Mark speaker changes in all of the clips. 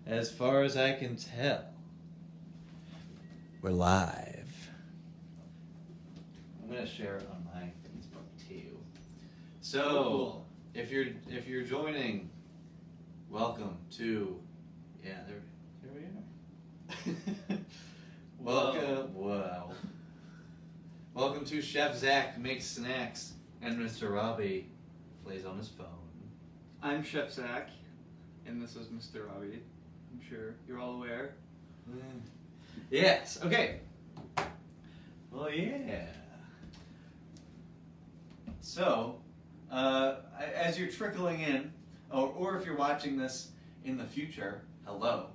Speaker 1: As far as I can tell, we're live. I'm gonna share it on my Facebook too. So,
Speaker 2: cool.
Speaker 1: if you're joining, welcome to there we are. Welcome to Chef Zak Makes Snacks and Mr. Robbie plays on his phone.
Speaker 2: I'm Chef Zak, and this is Mr. Robbie. I'm sure you're all aware.
Speaker 1: Yes, okay. Well, yeah. So, as you're trickling in, or if you're watching this in the future, hello.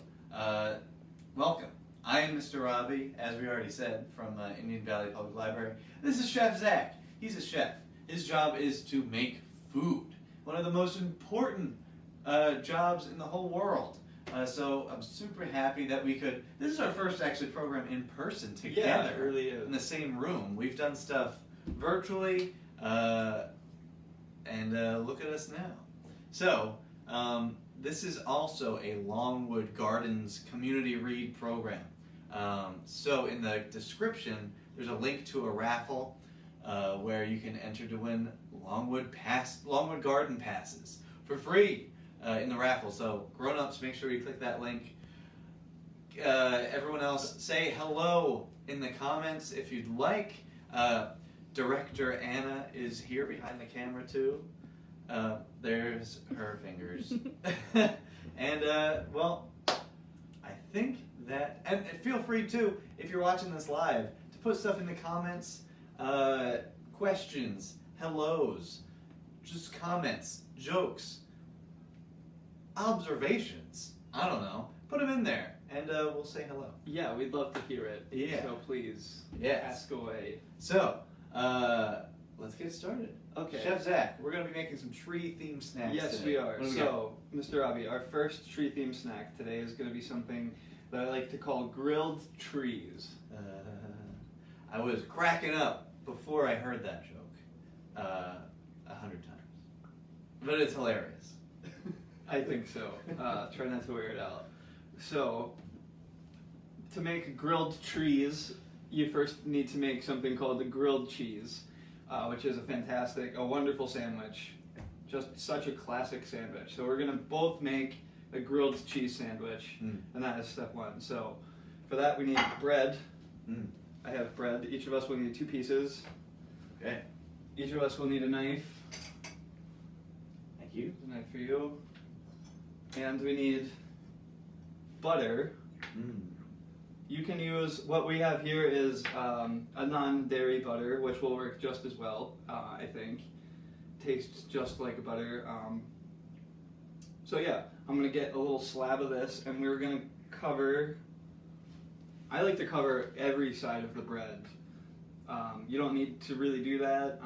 Speaker 1: Welcome. I am Mr. Robbie, as we already said, from Indian Valley Public Library. This is Chef Zak. He's a chef. His job is to make food. One of the most important jobs in the whole world. So I'm super happy that we could. This is our first actually program in person together.
Speaker 2: Yeah, it really is.
Speaker 1: In the same room. We've done stuff virtually, and look at us now. So this is also a Longwood Gardens Community Read program. So in the description, there's a link to a raffle where you can enter to win Longwood Garden passes for free in the raffle. So grownups, make sure you click that link. Everyone else, say hello in the comments if you'd like. Director Anna is here behind the camera too. There's her fingers. And well, I think that, and feel free too, if you're watching this live, to put stuff in the comments, questions, hellos, just comments, jokes, observations, I don't know, put them in there and we'll say hello.
Speaker 2: Yeah, we'd love to hear it.
Speaker 1: Yeah.
Speaker 2: So please,
Speaker 1: Yes.
Speaker 2: ask away.
Speaker 1: So, let's get started.
Speaker 2: Okay.
Speaker 1: Chef Zak, we're going to be making some tree-themed snacks
Speaker 2: Yes,
Speaker 1: today.
Speaker 2: we are.
Speaker 1: What do
Speaker 2: So, Mr. Robbie, our first tree-themed snack today is going to be something that I like to call grilled trees.
Speaker 1: I was cracking up before I heard that joke 100 times. But it's hilarious.
Speaker 2: I think so. Try not to wear it out. So, to make grilled trees, you first need to make something called the grilled cheese, which is a wonderful sandwich. Just such a classic sandwich. So we're going to both make a grilled cheese sandwich, and that is step one. So for that we need bread. I have bread. Each of us will need 2 pieces.
Speaker 1: Okay.
Speaker 2: Each of us will need a knife.
Speaker 1: Thank you.
Speaker 2: A knife for you. And we need butter. You can use, what we have here is a non-dairy butter, which will work just as well, I think. Tastes just like butter. So yeah, I'm going to get a little slab of this, and we're going to cover, I like to cover every side of the bread. You don't need to really do that.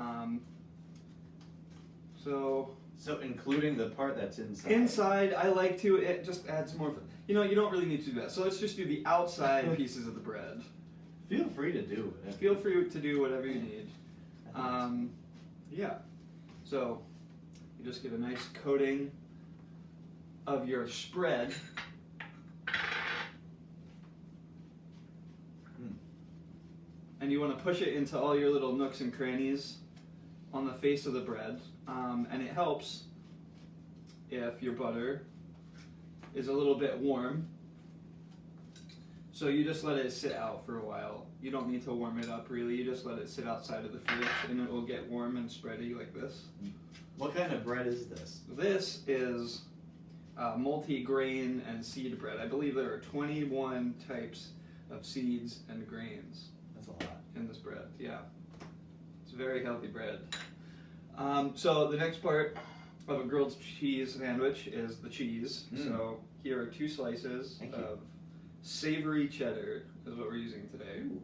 Speaker 2: So
Speaker 1: including the part that's inside?
Speaker 2: Inside, I like to, it just adds more, you don't really need to do that. So let's just do the outside pieces of the bread.
Speaker 1: Feel free to do it.
Speaker 2: Feel free to do whatever you need. Yeah. So you just get a nice coating of your spread. And you want to push it into all your little nooks and crannies on the face of the bread. And it helps if your butter is a little bit warm. So you just let it sit out for a while. You don't need to warm it up really, you just let it sit outside of the fridge and it will get warm and spready like this.
Speaker 1: What kind of bread is this?
Speaker 2: This is multi-grain and seed bread. I believe there are 21 types of seeds and grains.
Speaker 1: That's a lot.
Speaker 2: In this bread, yeah. It's very healthy bread. So the next part of a grilled cheese sandwich is the cheese. So here are 2 slices of savory cheddar is what we're using today.
Speaker 1: Ooh.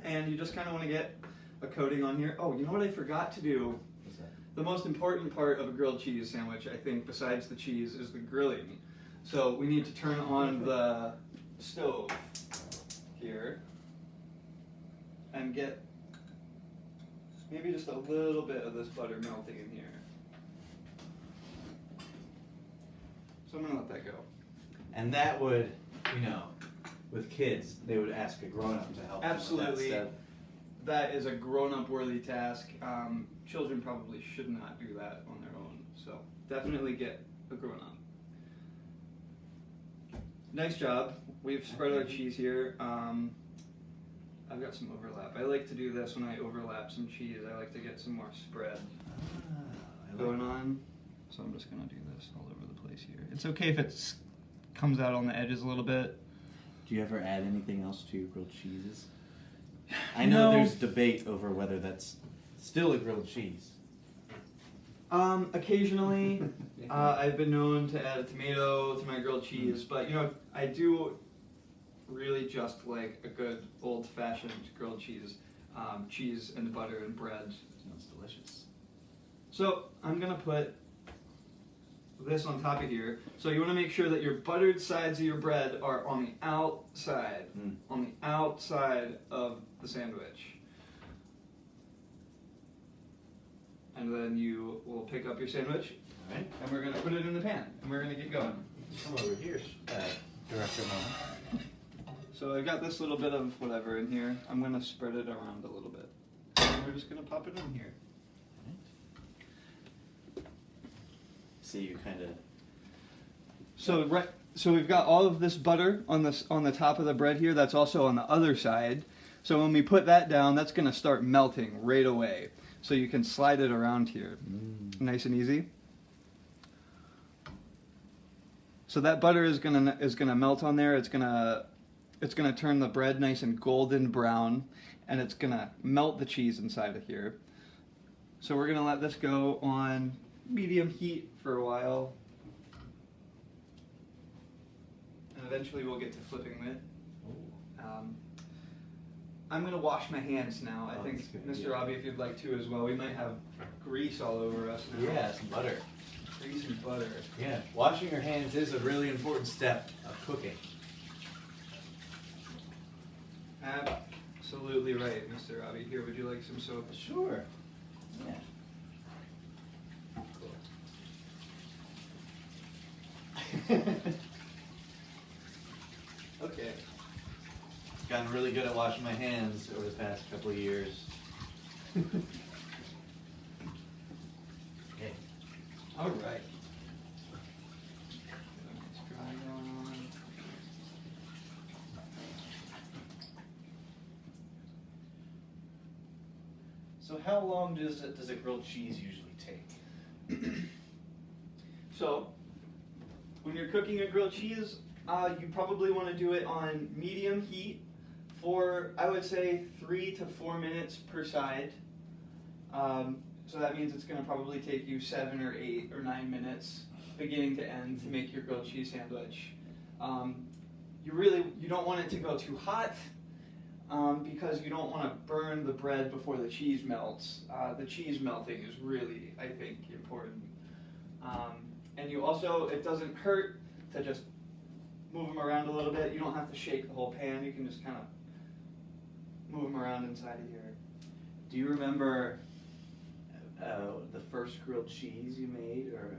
Speaker 2: And you just kind of want to get a coating on here. Oh, you know what I forgot to do?
Speaker 1: What's that?
Speaker 2: The most important part of a grilled cheese sandwich, I think, besides the cheese, is the grilling. So we need to turn on the stove here and get maybe just a little bit of this butter melting in here. So I'm going to let that go.
Speaker 1: And that would, with kids, they would ask a grown-up to help
Speaker 2: Absolutely.
Speaker 1: them with that step.
Speaker 2: That is a grown-up worthy task. Children probably should not do that on their own. So definitely get a grown-up. Nice job. We've spread our cheese here. I've got some overlap. I like to do this when I overlap some cheese. I like to get some more spread going on. So I'm just going to do this all over the place here. It's okay if it comes out on the edges a little bit.
Speaker 1: Do you ever add anything else to your grilled cheeses? I know there's debate over whether that's still a grilled cheese.
Speaker 2: Occasionally, I've been known to add a tomato to my grilled cheese, but I do really just like a good old-fashioned grilled cheese, cheese and butter and bread.
Speaker 1: Sounds delicious.
Speaker 2: So I'm gonna put this on top of here. So you want to make sure that your buttered sides of your bread are on the outside, of the sandwich. And then you will pick up your sandwich,
Speaker 1: Alright.
Speaker 2: and we're going to put it in the pan, and we're going to get going.
Speaker 1: Come over here, Director Mom.
Speaker 2: So I got this little bit of whatever in here. I'm going to spread it around a little bit. And we're just going to pop it in here.
Speaker 1: See, you kind of...
Speaker 2: So we've got all of this butter on the top of the bread here. That's also on the other side. So when we put that down, that's going to start melting right away. So you can slide it around here, nice and easy. So that butter is gonna melt on there. It's gonna turn the bread nice and golden brown, and it's gonna melt the cheese inside of here. So we're gonna let this go on medium heat for a while, and eventually we'll get to flipping it. I'm going to wash my hands now. I think, Mr. Robbie, if you'd like to as well. We might have grease all over us now.
Speaker 1: Yeah, some butter.
Speaker 2: Grease and butter.
Speaker 1: Yeah, washing your hands is a really important step of cooking.
Speaker 2: Absolutely right, Mr. Robbie. Here, would you like some soap?
Speaker 1: Sure. Yeah. Cool.
Speaker 2: Okay.
Speaker 1: Gotten really good at washing my hands over the past couple of years. Okay.
Speaker 2: All right. Let's try on.
Speaker 1: So how long does a grilled cheese usually take?
Speaker 2: So, when you're cooking a grilled cheese, you probably want to do it on medium heat for, I would say, 3 to 4 minutes per side. So that means it's going to probably take you 7 or 8 or 9 minutes, beginning to end, to make your grilled cheese sandwich. You don't want it to go too hot, because you don't want to burn the bread before the cheese melts. The cheese melting is really, I think, important. And you also, it doesn't hurt to just move them around a little bit. You don't have to shake the whole pan. You can just kind of move them around inside of here.
Speaker 1: Do you remember the first grilled cheese you made, or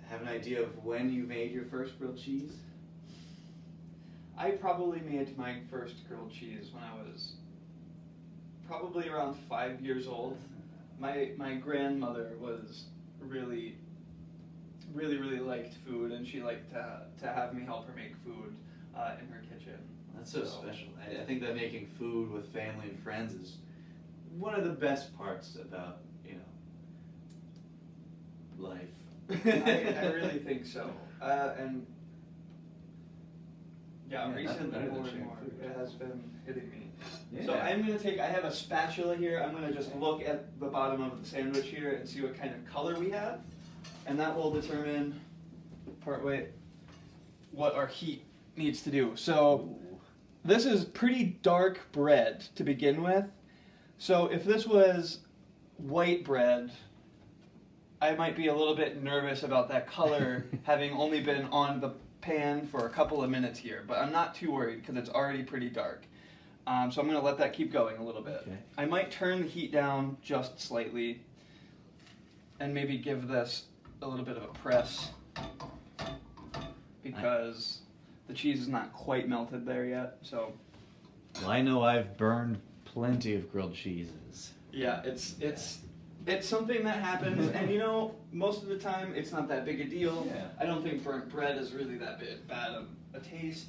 Speaker 1: have an idea of when you made your first grilled cheese?
Speaker 2: I probably made my first grilled cheese when I was probably around 5 years old. My grandmother was really liked food, and she liked to have me help her make food in her kitchen.
Speaker 1: That's so special. I think that making food with family and friends is one of the best parts about, life.
Speaker 2: I really think so. And recently more and more, it has been hitting me. Yeah. So I have a spatula here. I'm going to just look at the bottom of the sandwich here and see what kind of color we have. And that will determine partway what our heat needs to do. So this is pretty dark bread to begin with. So if this was white bread, I might be a little bit nervous about that color having only been on the pan for a couple of minutes here. But I'm not too worried because it's already pretty dark. So I'm going to let that keep going a little bit. Okay. I might turn the heat down just slightly and maybe give this a little bit of a press, because the cheese is not quite melted there yet. So
Speaker 1: Well, I know I've burned plenty of grilled cheeses.
Speaker 2: yeah, it's something that happens, and you know, most of the time it's not that big a deal.
Speaker 1: Yeah.
Speaker 2: I don't think burnt bread is really that bad of a taste.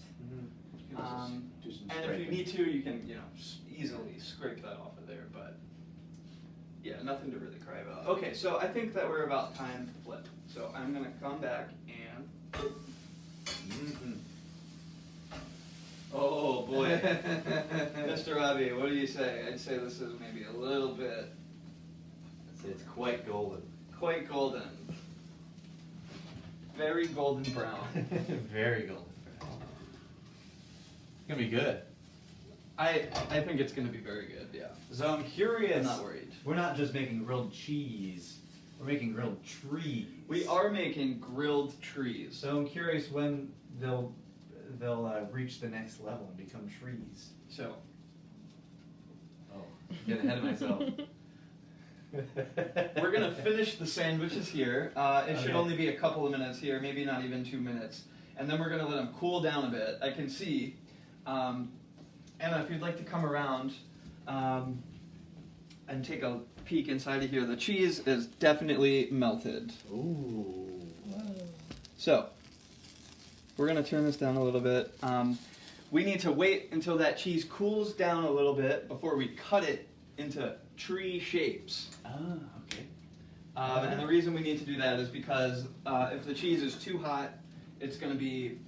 Speaker 1: Do some
Speaker 2: And if you need to, you can, you know, easily scrape that off of there, but yeah, nothing to really cry about. Okay, so I think that we're about time to flip. So I'm gonna come back and, oh boy. Mr. Robbie, what do you say? I'd say this is maybe a little bit,
Speaker 1: It's quite golden.
Speaker 2: quite golden. Very golden brown.
Speaker 1: Very golden. It's gonna be good.
Speaker 2: I think it's gonna be very good, yeah.
Speaker 1: So I'm curious.
Speaker 2: I'm not worried.
Speaker 1: We're not just making grilled cheese. We're making grilled trees.
Speaker 2: We are making grilled trees.
Speaker 1: So I'm curious when they'll reach the next level and become trees.
Speaker 2: So,
Speaker 1: Oh, getting ahead of myself.
Speaker 2: we're gonna finish the sandwiches here. It should
Speaker 1: Okay.
Speaker 2: only be a couple of minutes here, maybe not even 2 minutes. And then we're gonna let them cool down a bit. I can see, Emma, if you'd like to come around and take a peek inside of here, the cheese is definitely melted.
Speaker 1: Ooh.
Speaker 2: So, we're gonna turn this down a little bit. We need to wait until that cheese cools down a little bit before we cut it into tree shapes.
Speaker 1: Ah, okay.
Speaker 2: And the reason we need to do that is because if the cheese is too hot, it's going to be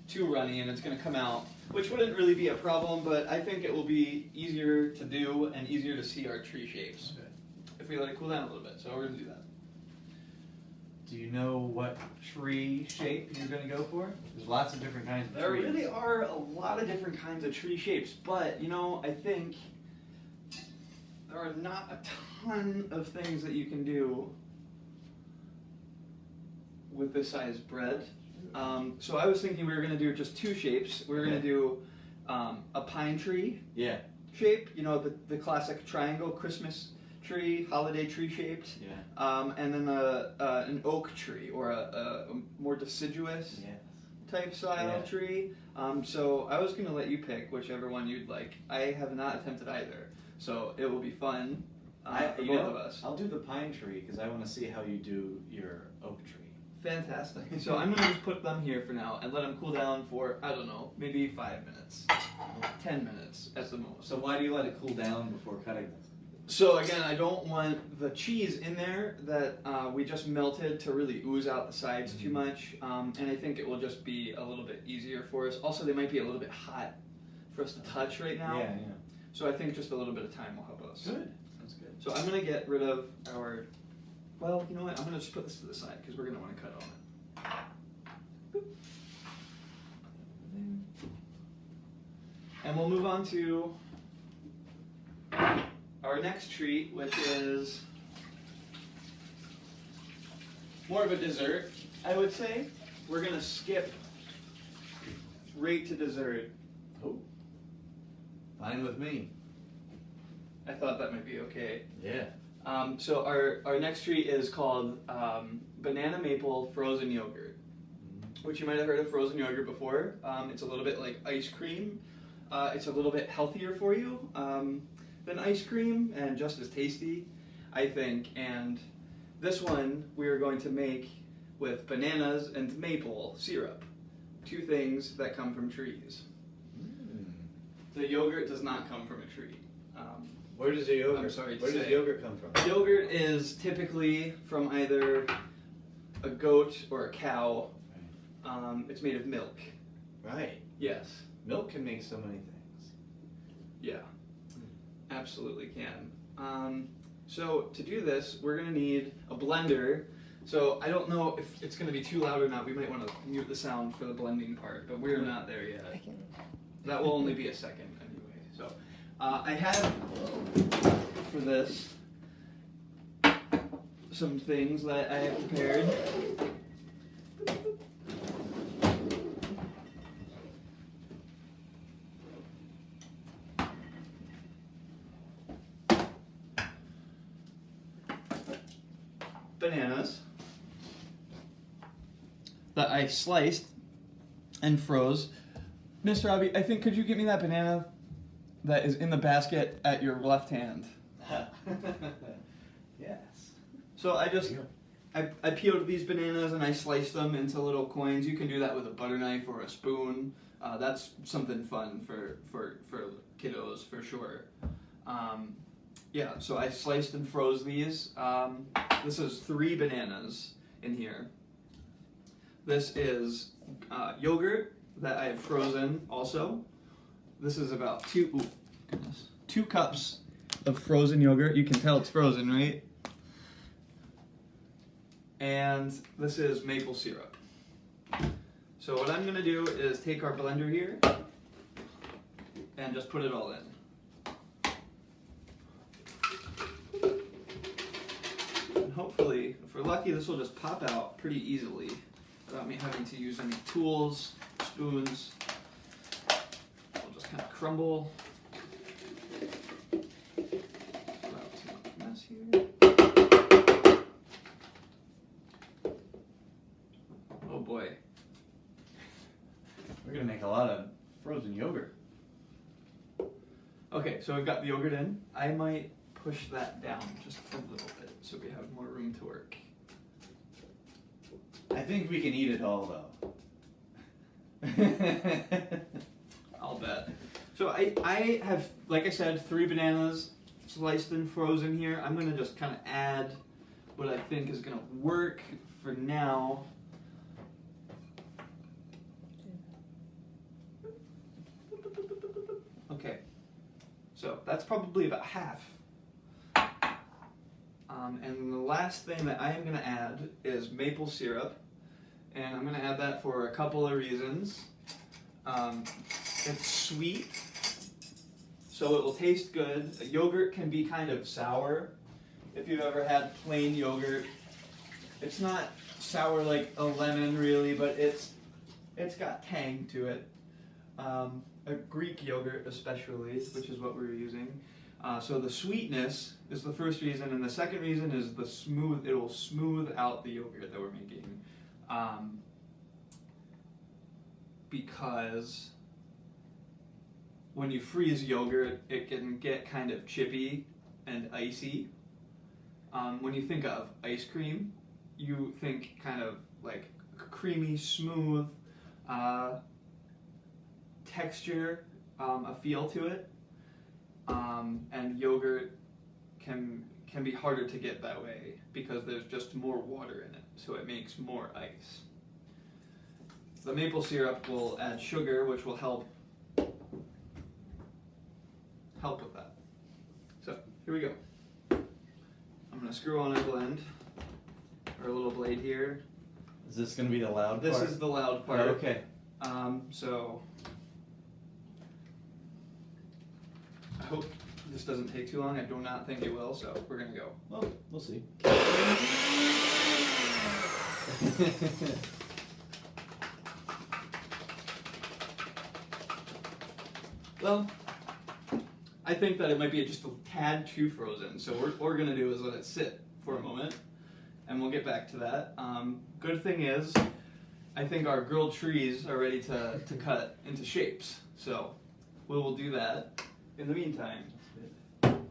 Speaker 2: too runny and it's going to come out, which wouldn't really be a problem, but I think it will be easier to do and easier to see our tree shapes
Speaker 1: Okay.
Speaker 2: if we let it cool down a little bit. So we're going to do that.
Speaker 1: Do you know what tree shape you're going to go for? There's lots of different kinds of
Speaker 2: There
Speaker 1: trees.
Speaker 2: really are a lot of different kinds of tree shapes, but you know, I think there are not a ton of things that you can do with this size bread. So I was thinking we were going to do just two shapes. We were going to do a pine tree
Speaker 1: Yeah.
Speaker 2: shape, you know, the classic triangle Christmas tree, holiday tree shaped,
Speaker 1: Yeah.
Speaker 2: and then an oak tree or a more deciduous
Speaker 1: Yes.
Speaker 2: type style
Speaker 1: Yeah.
Speaker 2: tree. So I was going to let you pick whichever one you'd like. I have not attempted either, so it will be fun for both of us.
Speaker 1: I'll do the pine tree because I want to see how you do your oak tree.
Speaker 2: Fantastic. So I'm going to just put them here for now and let them cool down for, I don't know, maybe 5 minutes, 10 minutes at the most.
Speaker 1: So why do you let it cool down before cutting them?
Speaker 2: So again, I don't want the cheese in there that we just melted to really ooze out the sides too much, and I think it will just be a little bit easier for us. Also, they might be a little bit hot for us to touch right now.
Speaker 1: Yeah.
Speaker 2: So I think just a little bit of time will help us.
Speaker 1: Good. Sounds good.
Speaker 2: So I'm gonna get rid of our. Well, you know what? I'm gonna just put this to the side because we're gonna want to cut on it. Boop. And we'll move on to our next treat, which is more of a dessert, I would say. We're gonna skip right to dessert.
Speaker 1: Oh. Fine with me.
Speaker 2: I thought that might be okay.
Speaker 1: Yeah.
Speaker 2: So our next treat is called banana maple frozen yogurt, which you might have heard of frozen yogurt before. It's a little bit like ice cream. It's a little bit healthier for you than ice cream and just as tasty, I think. And this one we are going to make with bananas and maple syrup, two things that come from trees. The yogurt does not come from a tree.
Speaker 1: Where does the yogurt?
Speaker 2: I'm sorry to
Speaker 1: Where does
Speaker 2: say.
Speaker 1: yogurt come from?
Speaker 2: Yogurt is typically from either a goat or a cow. It's made of milk.
Speaker 1: Right.
Speaker 2: Yes.
Speaker 1: Milk can make so many things.
Speaker 2: Yeah. Absolutely can. So to do this, we're going to need a blender. So I don't know if it's going to be too loud or not. We might want to mute the sound for the blending part, but we're not there yet. That will only be a second anyway. So I have for this some things that I have prepared. Bananas that I sliced and froze Mr. Robbie, I think, could you get me that banana that is in the basket at your left hand?
Speaker 1: Yes.
Speaker 2: So I peeled these bananas and I sliced them into little coins. You can do that with a butter knife or a spoon. That's something fun for kiddos for sure. Yeah, so I sliced and froze these. This is 3 bananas in here. This is yogurt that I have frozen also. This is about 2 cups of frozen yogurt. You can tell it's frozen, right? And this is maple syrup. So what I'm gonna do is take our blender here and just put it all in. And hopefully, if we're lucky, this will just pop out pretty easily without me having to use any tools, spoons. It'll just kind of crumble. Without too much mess here. Oh boy.
Speaker 1: We're gonna make a lot of frozen yogurt.
Speaker 2: Okay, so we've got the yogurt in. I might push that down just a little bit so we have more room to work.
Speaker 1: I think we can eat it all though.
Speaker 2: I'll bet. So I have, like I said, 3 bananas sliced and frozen here. I'm gonna just kind of add what I think is gonna work for now. Okay, so that's probably about half. And the last thing that I am going to add is maple syrup, and I'm going to add that for a couple of reasons. It's sweet, so it will taste good. Yogurt can be kind of sour. If you've ever had plain yogurt, it's not sour like a lemon really, but it's got tang to it. A Greek yogurt especially, which is what we're using. So the sweetness is the first reason, and the second reason is it will smooth out the yogurt that we're making. Because when you freeze yogurt, it can get kind of chippy and icy. When you think of ice cream, you think kind of like creamy, smooth texture, a feel to it. And yogurt can be harder to get that way because there's just more water in it, so it makes more ice. The maple syrup will add sugar, which will help with that. So here we go. I'm gonna screw on a blend, or a little blade here.
Speaker 1: Is this gonna be the loud part?
Speaker 2: This is the loud part.
Speaker 1: Oh, okay.
Speaker 2: So I hope this doesn't take too long. I do not think it will, so we're gonna go.
Speaker 1: Well, we'll see.
Speaker 2: Well, I think that it might be just a tad too frozen, so what we're gonna do is let it sit for a moment, and we'll get back to that. Good thing is, I think our grilled trees are ready to cut into shapes, so we will do that in the meantime.
Speaker 1: Do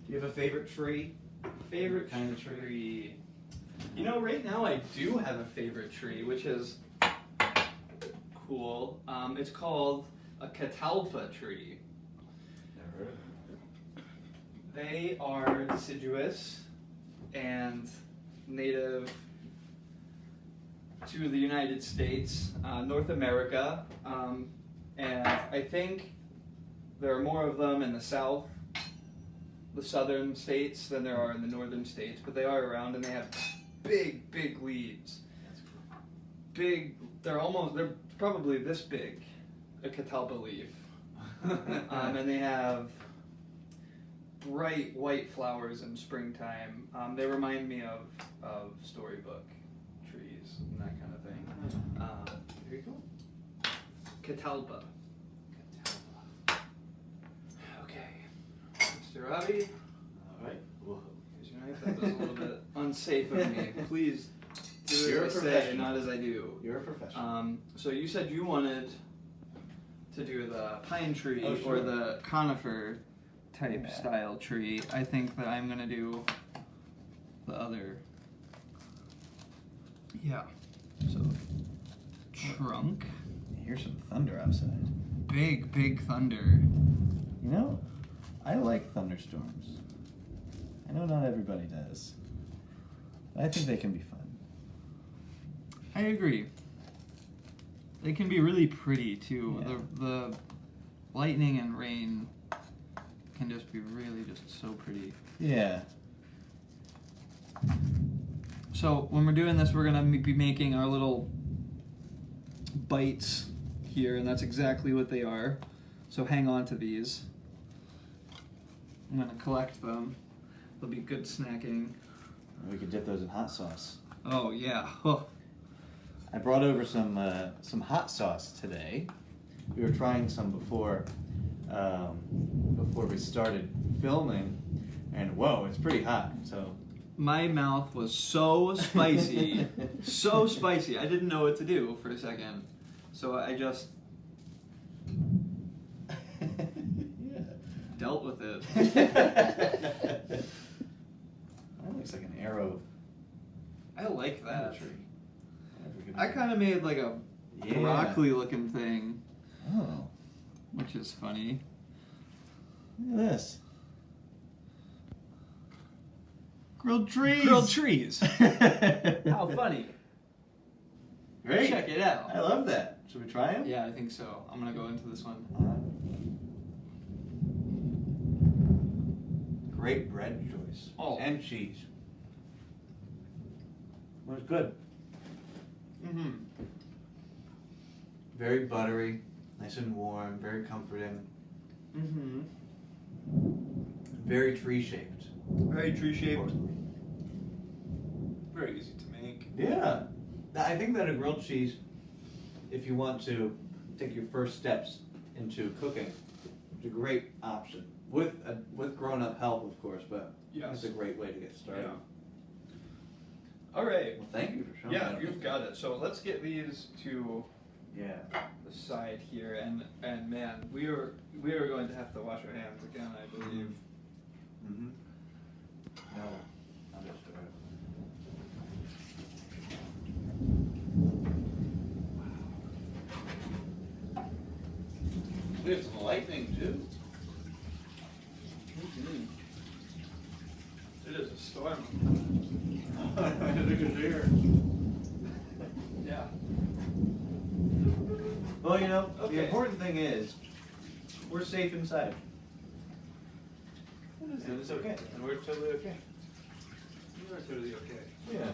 Speaker 1: you have a favorite tree?
Speaker 2: Favorite kind of tree? You know, right now I do have a favorite tree, which is cool. It's called a catalpa tree.
Speaker 1: Never heard of it.
Speaker 2: They are deciduous and native to the United States, North America, and I think there are more of them in the south, the southern states, than there are in the northern states, but they are around and they have big, big leaves. Big, they're probably this big, a catalpa leaf. And they have bright white flowers in springtime. They remind me of storybook trees and that kind of thing. Here you go. Catalpa. Okay. Mr. Robbie.
Speaker 1: All right. Whoa.
Speaker 2: Here's your knife. That was a little bit unsafe of me. Please do
Speaker 1: You're
Speaker 2: as
Speaker 1: a
Speaker 2: I say,
Speaker 1: professional.
Speaker 2: not as I do.
Speaker 1: You're a professional.
Speaker 2: So you said you wanted to do the pine tree
Speaker 1: Oh, sure.
Speaker 2: or the conifer type
Speaker 1: Yeah.
Speaker 2: style tree. I think that I'm gonna do the other. Yeah. So trunk.
Speaker 1: Here's some thunder outside.
Speaker 2: Big thunder.
Speaker 1: You know, I like thunderstorms. I know not everybody does. But I think they can be fun.
Speaker 2: I agree. They can be really pretty too.
Speaker 1: Yeah.
Speaker 2: The lightning and rain can just be really just so pretty.
Speaker 1: Yeah.
Speaker 2: So when we're doing this, we're gonna be making our little bites here, and that's exactly what they are. So hang on to these. I'm gonna collect them. They'll be good snacking.
Speaker 1: We could dip those in hot sauce.
Speaker 2: Oh yeah. Oh.
Speaker 1: I brought over some hot sauce today. We were trying some before we started filming, and whoa, it's pretty hot. So
Speaker 2: My mouth was so spicy, so spicy. I didn't know what to do for a second, so I just
Speaker 1: yeah.
Speaker 2: dealt with it.
Speaker 1: That looks like an arrow.
Speaker 2: I like that.
Speaker 1: Tree.
Speaker 2: I kind of made like a
Speaker 1: Yeah.
Speaker 2: broccoli looking thing,
Speaker 1: Oh,
Speaker 2: which is funny.
Speaker 1: look at this. Grilled trees.
Speaker 2: Grilled trees. How funny.
Speaker 1: Great.
Speaker 2: Check it out.
Speaker 1: I love that. Should we try them?
Speaker 2: Yeah, I think so. I'm gonna go into this one.
Speaker 1: Great bread choice.
Speaker 2: Oh.
Speaker 1: And cheese. It was good.
Speaker 2: Mm-hmm.
Speaker 1: Very buttery, nice and warm, very comforting.
Speaker 2: Mm-hmm.
Speaker 1: Very tree shaped.
Speaker 2: Very tree shaped. Very easy to make.
Speaker 1: Yeah. I think that a grilled cheese, if you want to take your first steps into cooking, it's a great option. With grown-up help, of course, but
Speaker 2: Yes.
Speaker 1: it's a great way to get started.
Speaker 2: Yeah. All right.
Speaker 1: Well, thank you for showing
Speaker 2: Yeah,
Speaker 1: that.
Speaker 2: you've got it. So let's get these to
Speaker 1: Yeah.
Speaker 2: the side here, and man, we are going to have to wash our hands again, I believe.
Speaker 1: Mm-hmm. No, understood. We have some lightning too.
Speaker 2: Mm-hmm. It is a storm.
Speaker 1: I think it's here.
Speaker 2: Yeah.
Speaker 1: Well, you know,
Speaker 2: Okay.
Speaker 1: the important thing is we're safe inside. And it's okay. And we're totally okay.
Speaker 2: You are totally okay.
Speaker 1: Yeah.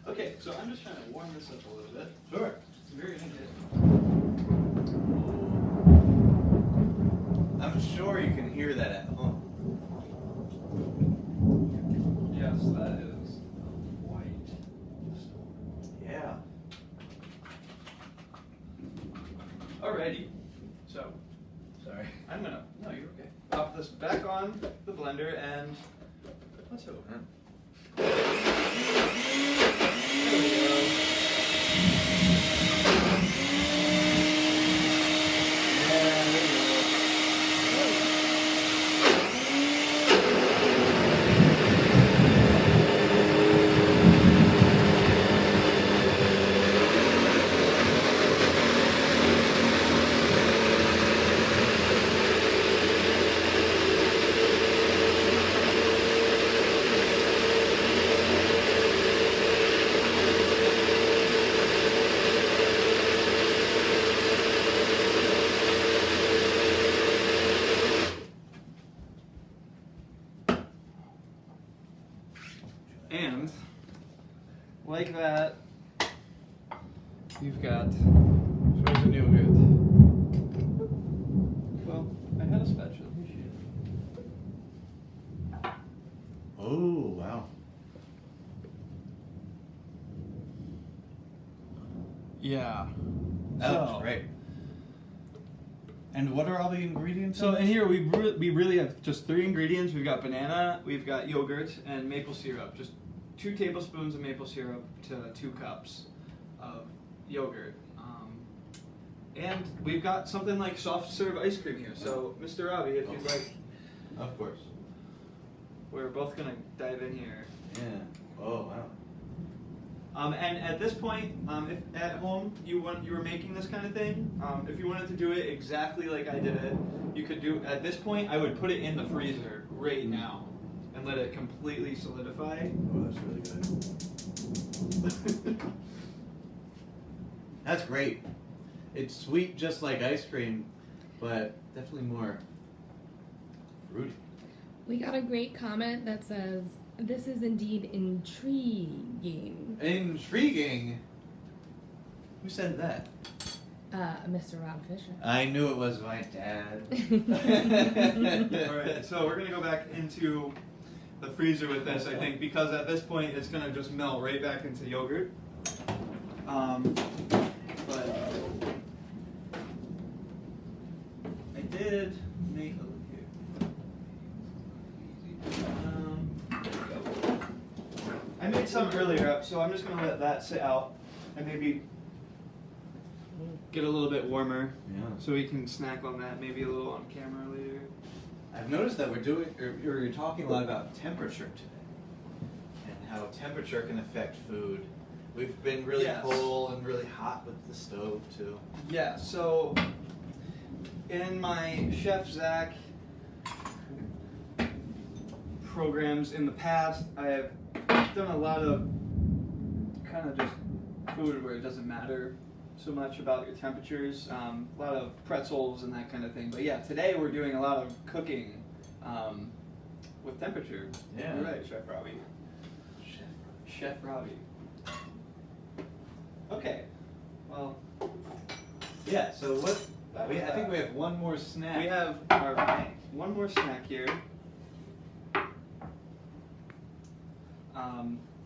Speaker 2: Okay, so I'm just trying to warm this up a little bit.
Speaker 1: Sure.
Speaker 2: It's very needed.
Speaker 1: I'm sure you can hear that at home.
Speaker 2: Yes, that is white.
Speaker 1: Yeah.
Speaker 2: Alrighty. So,
Speaker 1: Sorry.
Speaker 2: no, you're okay. Pop this back on the blender and let's open it. There we go. And like that, you've got.
Speaker 1: Where's the new good?
Speaker 2: Well, I had a spatula.
Speaker 1: Oh, wow.
Speaker 2: Yeah.
Speaker 1: That
Speaker 2: So,
Speaker 1: looks great. And what are all the ingredients?
Speaker 2: So in here we really have just 3 ingredients. We've got banana, we've got yogurt, and maple syrup. Just 2 tablespoons of maple syrup to 2 cups of yogurt. And we've got something like soft serve ice cream here. So Mr. Robbie, if you'd like.
Speaker 1: Of course.
Speaker 2: We're both gonna dive in here.
Speaker 1: Yeah. Oh wow.
Speaker 2: And at this point, if at home you were making this kind of thing, if you wanted to do it exactly like I did it, you could do. At this point, I would put it in the freezer right now and let it completely solidify.
Speaker 1: Oh, that's really good. That's great. It's sweet, just like ice cream, but definitely more fruity.
Speaker 3: We got a great comment that says, "This is indeed intriguing."
Speaker 1: Intriguing. Who said that?
Speaker 3: Mr. Rob Fisher.
Speaker 1: I knew it was my dad.
Speaker 2: Alright, so we're going to go back into the freezer with this, I think, because at this point it's going to just melt right back into yogurt. But I did make a look here. There we go. I made some earlier, so I'm just going to let that sit out and maybe get a little bit warmer.
Speaker 1: Yeah.
Speaker 2: So we can snack on that, maybe a little on camera later.
Speaker 1: I've noticed that you're talking a lot about temperature today, and how temperature can affect food. We've been really
Speaker 2: Yes.
Speaker 1: cold and really hot with the stove too.
Speaker 2: Yeah, so in my Chef Zak programs in the past, I have done a lot of kind of just food where it doesn't matter so much about your temperatures, a lot of pretzels and that kind of thing. But yeah, today we're doing a lot of cooking with temperature.
Speaker 1: Yeah.
Speaker 2: You're right, Chef Robbie. Chef Robbie. Okay. Well.
Speaker 1: Yeah. So what? I think we have one more snack.
Speaker 2: We have one more snack here.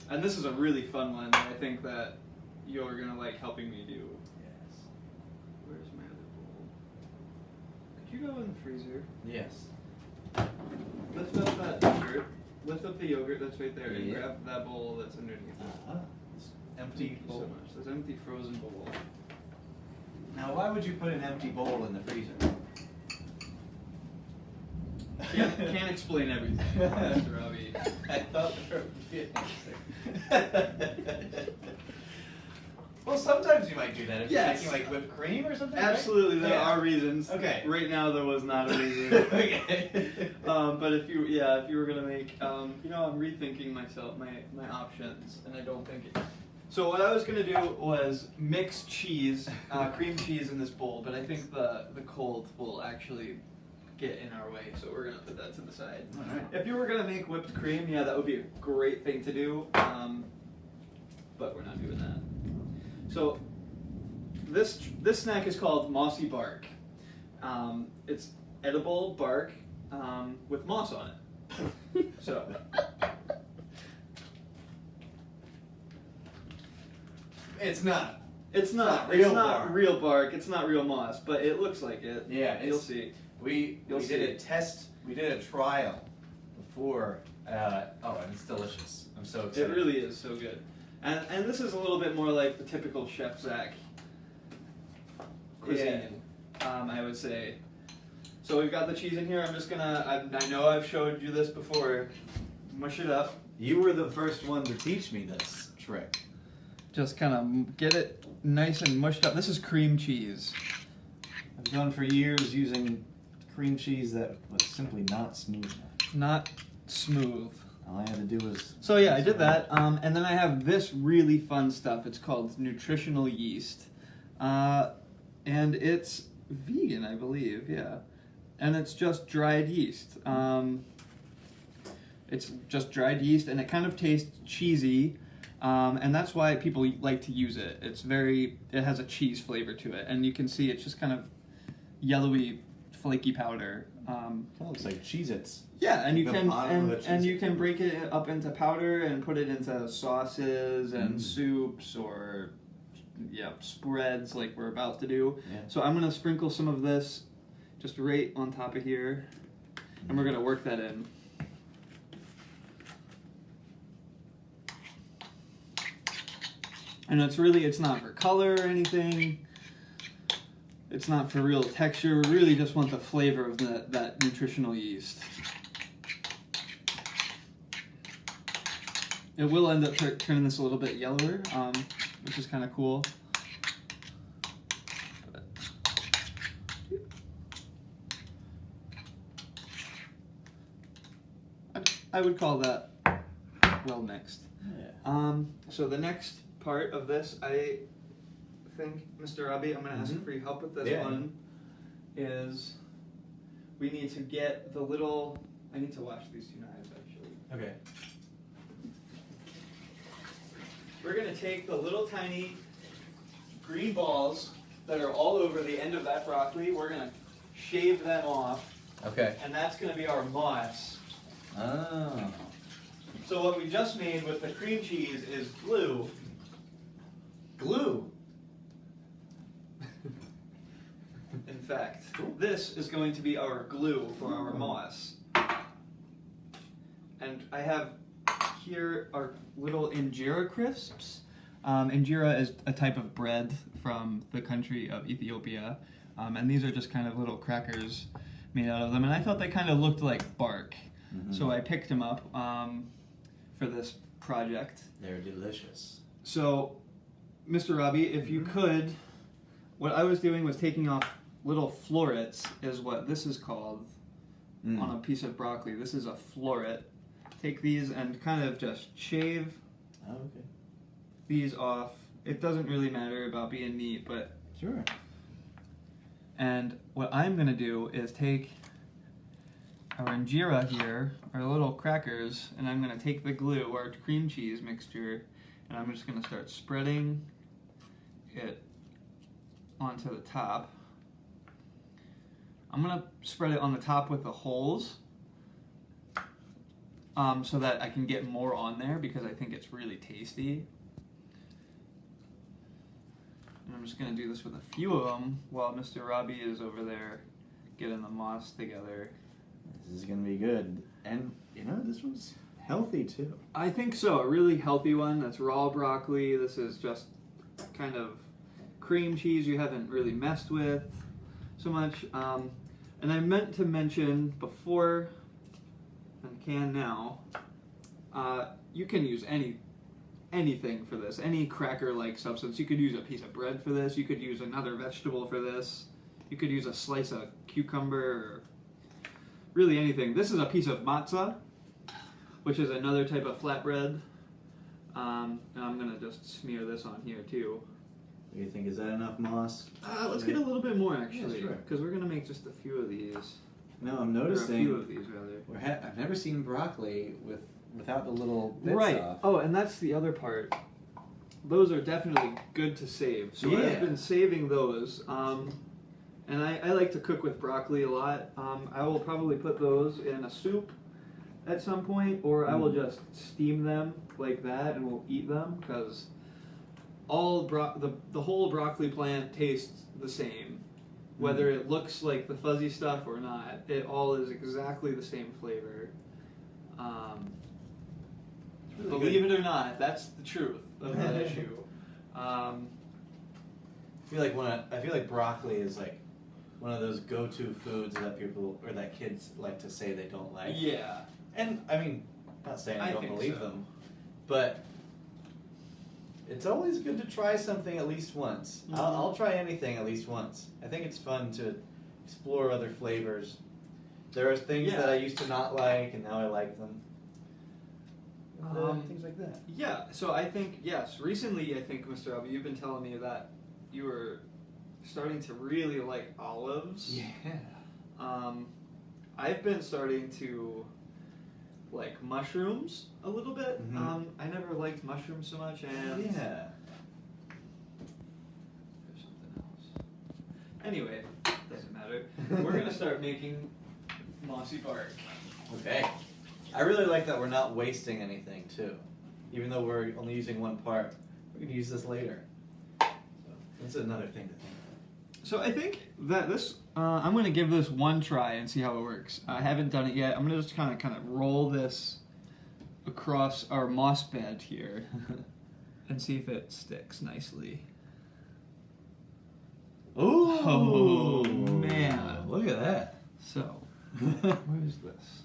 Speaker 2: And this is a really fun one that I think that you're gonna like helping me do.
Speaker 1: Yes.
Speaker 2: Where's my other bowl? Could you go in the freezer?
Speaker 1: Yes.
Speaker 2: Lift up that yogurt. Lift up the yogurt that's right there and
Speaker 1: Yeah.
Speaker 2: grab that bowl that's underneath.
Speaker 1: This empty
Speaker 2: Thank you
Speaker 1: bowl.
Speaker 2: so much. This empty frozen bowl.
Speaker 1: Now, why would you put an empty bowl in the freezer?
Speaker 2: Can't explain everything, Mr. Robbie.
Speaker 1: I thought there would be an answer. Well, sometimes you might do that if
Speaker 2: Yes.
Speaker 1: you're making like whipped cream or something.
Speaker 2: Absolutely,
Speaker 1: right?
Speaker 2: there
Speaker 1: Yeah.
Speaker 2: are reasons.
Speaker 1: Okay.
Speaker 2: Right now, there was not a reason.
Speaker 1: Okay.
Speaker 2: But if you were gonna make, I'm rethinking my options, and I don't think it. So what I was gonna do was mix cheese, cream cheese in this bowl, but I think the cold will actually get in our way, so we're gonna put that to the side.
Speaker 1: All right.
Speaker 2: If you were gonna make whipped cream, yeah, that would be a great thing to do, but we're not doing that. So this snack is called mossy bark. It's edible bark with moss on it. So
Speaker 1: It's not.
Speaker 2: it's not
Speaker 1: real bark.
Speaker 2: real bark. It's not real moss, but it looks like it.
Speaker 1: Yeah,
Speaker 2: You'll see.
Speaker 1: We
Speaker 2: You'll
Speaker 1: did a
Speaker 2: see.
Speaker 1: test. We did a trial before. And it's delicious. I'm so excited.
Speaker 2: It really is so good. And this is a little bit more like the typical Chef Zak cuisine, I would say. So we've got the cheese in here. I'm just gonna, I know I've showed you this before, mush it up.
Speaker 1: You were the first one to teach me this trick.
Speaker 2: Just kind of get it nice and mushed up. This is cream cheese.
Speaker 1: I've gone for years using cream cheese that was simply not smooth enough.
Speaker 2: Not smooth.
Speaker 1: All I had to do was...
Speaker 2: So yeah, I did that, and then I have this really fun stuff. It's called nutritional yeast, and it's vegan, I believe. Yeah, and it's just dried yeast. It's just dried yeast, and it kind of tastes cheesy, and that's why people like to use it. It has a cheese flavor to it, and you can see it's just kind of yellowy, flaky powder.
Speaker 1: Kind of looks like Cheez-Its.
Speaker 2: Yeah, and you
Speaker 1: The
Speaker 2: can
Speaker 1: bottom of a
Speaker 2: and you
Speaker 1: cheese.
Speaker 2: can break it up into powder and put it into sauces and
Speaker 1: Mm.
Speaker 2: soups or spreads like we're about to do.
Speaker 1: Yeah.
Speaker 2: So I'm gonna sprinkle some of this just right on top of here, and we're gonna work that in. And it's not for color or anything. It's not for real texture. We really just want the flavor of that nutritional yeast. It will end up turning this a little bit yellower, which is kind of cool. I would call that well mixed.
Speaker 1: Yeah.
Speaker 2: So the next part of this, I think, Mr. Robbie, I'm going to ask for your help with this one, is we need to get the little, I need to wash these 2 knives actually.
Speaker 1: Okay.
Speaker 2: We're going to take the little tiny green balls that are all over the end of that broccoli, we're going to shave them off,
Speaker 1: Okay.
Speaker 2: and that's going to be our moss.
Speaker 1: Oh.
Speaker 2: So what we just made with the cream cheese is glue.
Speaker 1: Glue.
Speaker 2: In fact, this is going to be our glue for our moss. And I have here our little injera crisps. Injera is a type of bread from the country of Ethiopia. And these are just kind of little crackers made out of them. And I thought they kind of looked like bark.
Speaker 1: Mm-hmm.
Speaker 2: So I picked them up for this project.
Speaker 1: They're delicious.
Speaker 2: So, Mr. Robbie, if you could, what I was doing was taking off little florets, is what this is called, on a piece of broccoli. This is a floret. Take these and kind of just shave these off. It doesn't really matter about being neat, but...
Speaker 1: Sure.
Speaker 2: And what I'm going to do is take our injera here, our little crackers, and I'm going to take the glue, our cream cheese mixture, and I'm just going to start spreading it onto the top. I'm going to spread it on the top with the holes so that I can get more on there because I think it's really tasty. And I'm just going to do this with a few of them while Mr. Robbie is over there getting the moss together.
Speaker 1: This is going to be good. And, you know, this one's healthy too.
Speaker 2: I think so. A really healthy one. That's raw broccoli. This is just kind of cream cheese you haven't really messed with so much. And I meant to mention before, and can now, you can use anything for this. Any cracker-like substance. You could use a piece of bread for this. You could use another vegetable for this. You could use a slice of cucumber or really anything. This is a piece of matzah, which is another type of flatbread. And I'm going to just smear this on here too.
Speaker 1: What do you think? Is that enough moss?
Speaker 2: Let's get a little bit more actually,
Speaker 1: Yeah, sure.
Speaker 2: because we're going to make just a few of these.
Speaker 1: No, I'm
Speaker 2: Or a
Speaker 1: noticing.
Speaker 2: few of these rather.
Speaker 1: I've never seen broccoli without the little bits
Speaker 2: Right.
Speaker 1: off.
Speaker 2: Oh, and that's the other part. Those are definitely good to save. So
Speaker 1: Yeah.
Speaker 2: I've been saving those. And I like to cook with broccoli a lot. I will probably put those in a soup at some point, or I will just steam them like that and we'll eat them because the whole broccoli plant tastes the same. Whether it looks like the fuzzy stuff or not, it all is exactly the same flavor.
Speaker 1: Really
Speaker 2: Believe it or not, that's the truth of that issue.
Speaker 1: I feel like broccoli is like one of those go-to foods that people or that kids like to say they don't like.
Speaker 2: Yeah.
Speaker 1: And I mean, not saying I don't
Speaker 2: think
Speaker 1: believe
Speaker 2: so.
Speaker 1: them, but it's always good to try something at least once.
Speaker 2: Mhm.
Speaker 1: I'll try anything at least once. I think it's fun to explore other flavors. There are things that I used to not like, and now I like them. Things like that.
Speaker 2: Yeah, so I think, yes, recently I think, Mr. Robbie, you've been telling me that you were starting to really like olives.
Speaker 1: Yeah.
Speaker 2: I've been starting to like mushrooms a little bit.
Speaker 1: Mhm.
Speaker 2: I never liked mushrooms so much, and
Speaker 1: Yeah.
Speaker 2: there's something else. Anyway, doesn't matter. We're gonna start making mossy bark.
Speaker 1: Okay. I really like that we're not wasting anything too. Even though we're only using one part, we can use this later. So that's another thing to think
Speaker 2: So I think that this, I'm going to give this one try and see how it works. I haven't done it yet. I'm going to just kind of roll this across our moss bed here and see if it sticks nicely.
Speaker 1: Ooh,
Speaker 2: Oh, man.
Speaker 1: Look at that.
Speaker 2: So, where is this?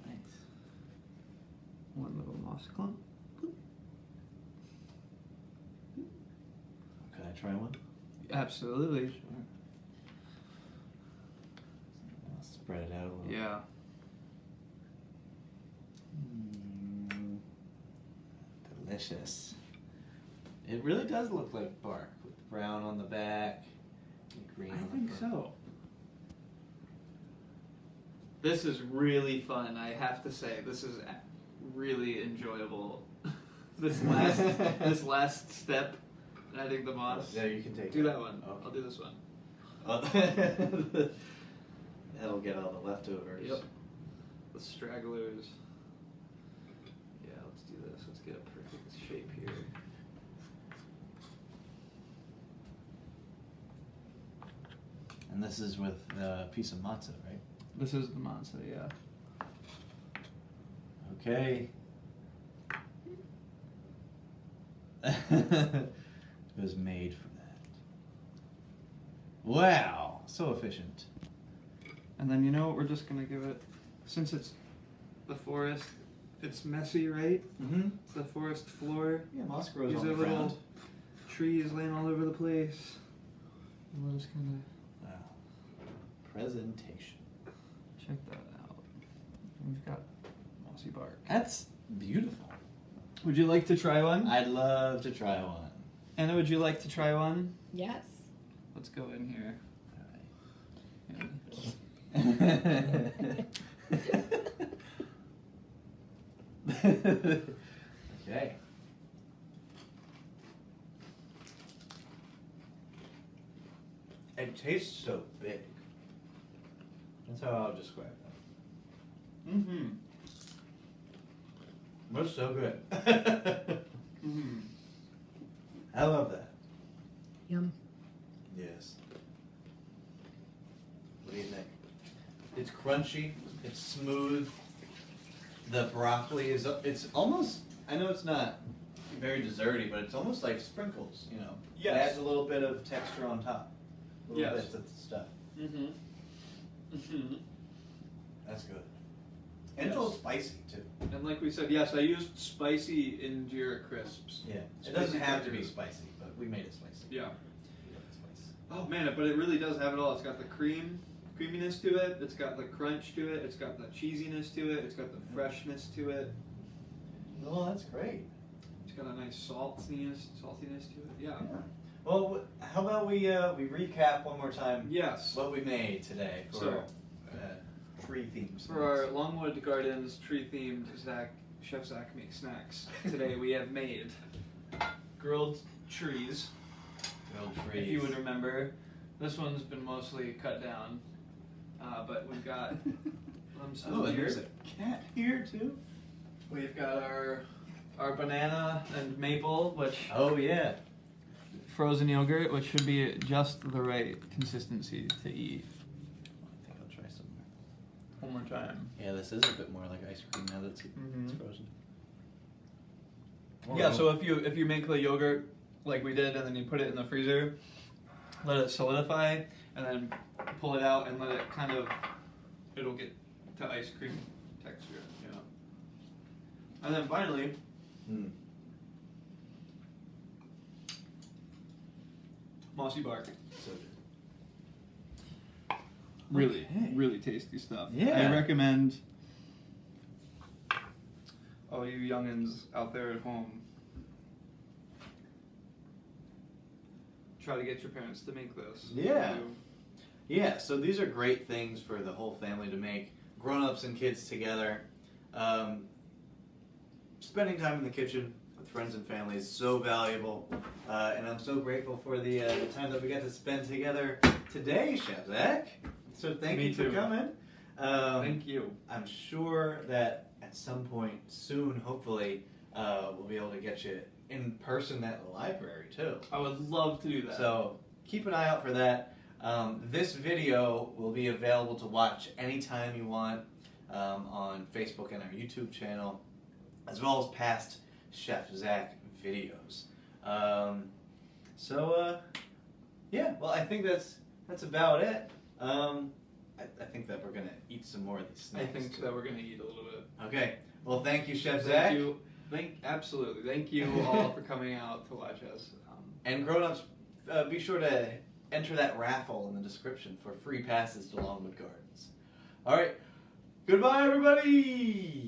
Speaker 1: Nice.
Speaker 2: One little moss clump.
Speaker 1: Can I try one?
Speaker 2: Absolutely.
Speaker 1: Sure. I'll spread it out a little.
Speaker 2: Yeah.
Speaker 1: Delicious. It really does look like bark with brown on the back and green on the
Speaker 2: I think
Speaker 1: front.
Speaker 2: so. This is really fun, I have to say. This is really enjoyable. this last step, adding the moss.
Speaker 1: Yeah, you can take
Speaker 2: Do
Speaker 1: it.
Speaker 2: that one.
Speaker 1: Okay.
Speaker 2: I'll do this one.
Speaker 1: Oh, that'll get all the leftovers.
Speaker 2: Yep. The stragglers. Yeah, let's do this. Let's get a perfect shape here.
Speaker 1: And this is with a piece of matzah, right?
Speaker 2: This is the matzah, yeah.
Speaker 1: Okay. It was made for that. Wow, so efficient.
Speaker 2: And then you know what we're just gonna give it, since it's the forest, it's messy, right?
Speaker 1: Mm-hmm.
Speaker 2: It's the forest floor.
Speaker 1: Yeah, moss grows
Speaker 2: These
Speaker 1: on
Speaker 2: are
Speaker 1: the
Speaker 2: little
Speaker 1: ground.
Speaker 2: trees laying all over the place. And we're just gonna
Speaker 1: Wow. Presentation.
Speaker 2: check that out. We've got mossy bark.
Speaker 1: That's beautiful.
Speaker 2: Would you like to try one?
Speaker 1: I'd love to try one.
Speaker 2: Anna, would you like to try one?
Speaker 3: Yes.
Speaker 2: Let's go in here.
Speaker 1: Okay. It tastes so big. That's how I'll describe it.
Speaker 2: Mm-hmm.
Speaker 1: That's so good.
Speaker 2: Mm-hmm.
Speaker 1: I love that.
Speaker 3: Yum.
Speaker 1: Yes. What do you think? It's crunchy. It's smooth. The broccoli is. It's almost. I know it's not very desserty, but it's almost like sprinkles. You know.
Speaker 2: Yes.
Speaker 1: It adds a little bit of texture on top. Little
Speaker 2: Yes.
Speaker 1: bits of stuff.
Speaker 2: Mm-hmm. Mm-hmm.
Speaker 1: That's good. And it's
Speaker 2: Yes.
Speaker 1: a little spicy too.
Speaker 2: And like we said, yes, I used spicy Injera crisps.
Speaker 1: Yeah. It
Speaker 2: Spicy
Speaker 1: doesn't have to be
Speaker 2: flavors.
Speaker 1: spicy, but we made it spicy.
Speaker 2: Yeah.
Speaker 1: We love it spicy.
Speaker 2: Oh man, but it really does have it all. It's got the creaminess to it. It's got the crunch to it. It's got the cheesiness to it. It's got the freshness to it.
Speaker 1: Oh, that's great.
Speaker 2: It's got a nice saltiness to it. Yeah.
Speaker 1: Yeah. Well, how about we recap one more time
Speaker 2: Yes.
Speaker 1: what we made today for
Speaker 2: So-
Speaker 1: tree themes.
Speaker 2: For our Longwood Gardens tree-themed Chef Zak Makes Snacks, today we have made grilled trees.
Speaker 1: grilled
Speaker 2: If
Speaker 1: trees.
Speaker 2: you would remember, this one's been mostly cut down, but we've got them still
Speaker 1: Oh, and
Speaker 2: here.
Speaker 1: there's a cat here too.
Speaker 2: We've got our banana and maple, which
Speaker 1: Oh yeah.
Speaker 2: frozen yogurt, which should be just the right consistency to eat.
Speaker 1: I think I'll try some more.
Speaker 2: One more time.
Speaker 1: Yeah, this is a bit more like ice cream now that it's
Speaker 2: Mhm.
Speaker 1: frozen.
Speaker 2: Yeah, so if you make the yogurt like we did, and then you put it in the freezer, let it solidify, and then pull it out and let it it'll get to ice cream texture, you know. And then finally,
Speaker 1: Mm.
Speaker 2: mossy bark.
Speaker 1: So good.
Speaker 2: Really,
Speaker 1: Okay.
Speaker 2: really tasty stuff.
Speaker 1: Yeah.
Speaker 2: I recommend all you youngins out there at home, try to get your parents to make this.
Speaker 1: Yeah. Yeah, so these are great things for the whole family to make. Grown-ups and kids together. Spending time in the kitchen with friends and family is so valuable. And I'm so grateful for the time that we got to spend together today, Chef Zak. So thank
Speaker 2: Me
Speaker 1: you for
Speaker 2: too.
Speaker 1: coming.
Speaker 2: Thank you.
Speaker 1: I'm sure that at some point soon, hopefully, we'll be able to get you in person at the library too.
Speaker 2: I would love to do that.
Speaker 1: So keep an eye out for that. This video will be available to watch anytime you want on Facebook and our YouTube channel, as well as past Chef Zak videos. Yeah, well, I think that's about it. I think that we're gonna eat some more of these snacks.
Speaker 2: I think that we're gonna eat a little bit.
Speaker 1: Okay. Well, thank you, Chef Zak.
Speaker 2: Thank you. Absolutely. Thank you all for coming out to watch us.
Speaker 1: And grown-ups, be sure to enter that raffle in the description for free passes to Longwood Gardens. All right. Goodbye, everybody.